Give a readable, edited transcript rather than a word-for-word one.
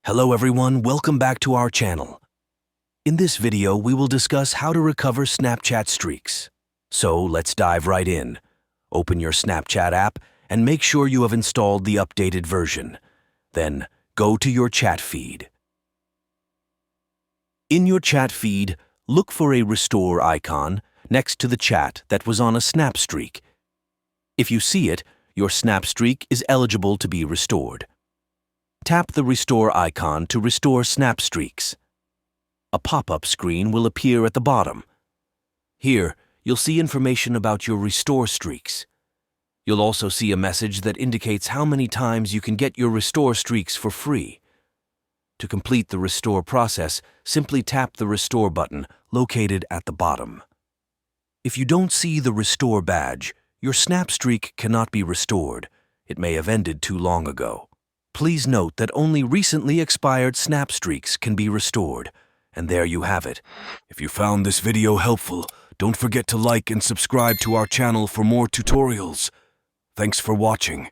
Hello everyone, welcome back to our channel. In this video, we will discuss how to recover Snapchat streaks. So let's dive right in. Open your Snapchat app and make sure you have installed the updated version. Then go to your chat feed. In your chat feed, look for a restore icon next to the chat that was on a snap streak. If you see it, your snap streak is eligible to be restored. Tap the restore icon to restore snap streaks. A pop-up screen will appear at the bottom. Here, you'll see information about your restore streaks. You'll also see a message that indicates how many times you can get your restore streaks for free. To complete the restore process, simply tap the restore button located at the bottom. If you don't see the restore badge, your snap streak cannot be restored. It may have ended too long ago. Please note that only recently expired snap streaks can be restored. And there you have it. If you found this video helpful, don't forget to like and subscribe to our channel for more tutorials. Thanks for watching.